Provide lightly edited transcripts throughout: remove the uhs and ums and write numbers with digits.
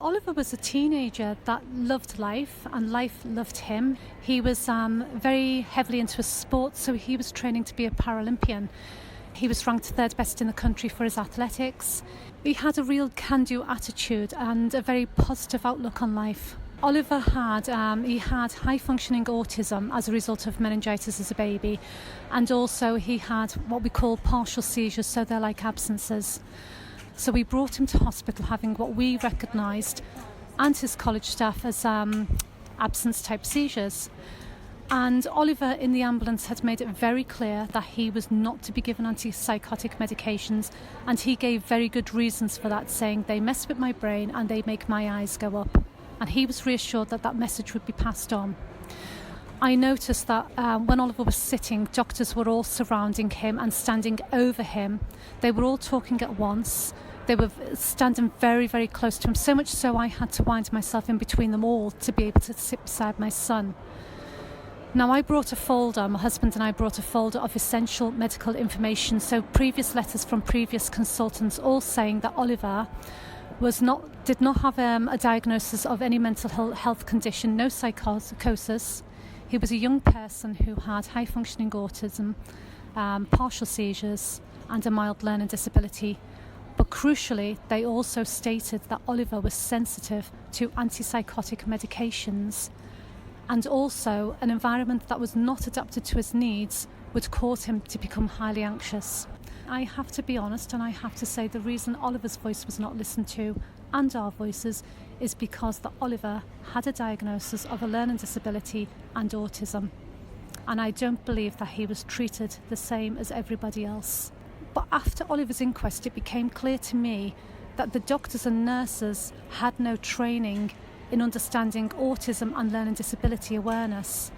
Oliver was a teenager that loved life and life loved him. He was very heavily into sports, so he was training to be a Paralympian. He was ranked third best in the country for his athletics. He had a real can-do attitude and a very positive outlook on life. Oliver had high-functioning autism as a result of meningitis as a baby, and also he had what we call partial seizures, so they're like absences. So we brought him to hospital having what we recognised, and his college staff, as absence-type seizures. And Oliver in the ambulance had made it very clear that he was not to be given antipsychotic medications, and he gave very good reasons for that, saying they mess with my brain and they make my eyes go up. And he was reassured that that message would be passed on. I noticed that when Oliver was sitting, doctors were all surrounding him and standing over him. They were all talking at once. They were standing very, very close to him, so much so I had to wind myself in between them all to be able to sit beside my son. Now, I brought a folder, my husband and I brought a folder of essential medical information, so previous letters from previous consultants all saying that Oliver did not have a diagnosis of any mental health condition, no psychosis. He was a young person who had high-functioning autism, partial seizures and a mild learning disability. But crucially, they also stated that Oliver was sensitive to antipsychotic medications, and also an environment that was not adapted to his needs would cause him to become highly anxious. I have to be honest, and I have to say the reason Oliver's voice was not listened to, and our voices, is because that Oliver had a diagnosis of a learning disability and autism. And I don't believe that he was treated the same as everybody else. But after Oliver's inquest, it became clear to me that the doctors and nurses had no training in understanding autism and learning disability awareness.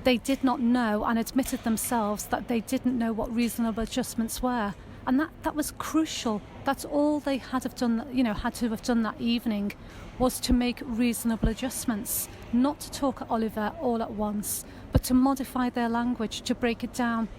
They did not know, and admitted themselves that they didn't know what reasonable adjustments were. And that was crucial. That's all they had to have done that evening, was to make reasonable adjustments, not to talk at Oliver all at once, but to modify their language, to break it down.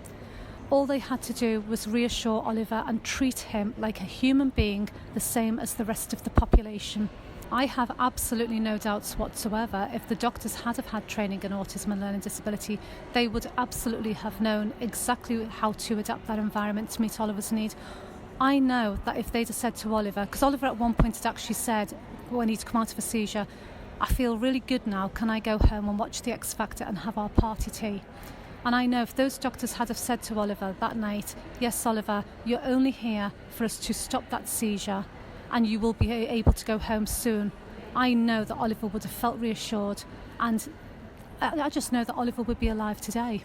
All they had to do was reassure Oliver and treat him like a human being, the same as the rest of the population. I have absolutely no doubts whatsoever, if the doctors had have had training in autism and learning disability, they would absolutely have known exactly how to adapt that environment to meet Oliver's need. I know that if they'd have said to Oliver, because Oliver at one point had actually said, when he'd come out of a seizure, I feel really good now, can I go home and watch the X Factor and have our party tea? And I know if those doctors had have said to Oliver that night, yes Oliver, you're only here for us to stop that seizure, and you will be able to go home soon, I know that Oliver would have felt reassured, and I just know that Oliver would be alive today.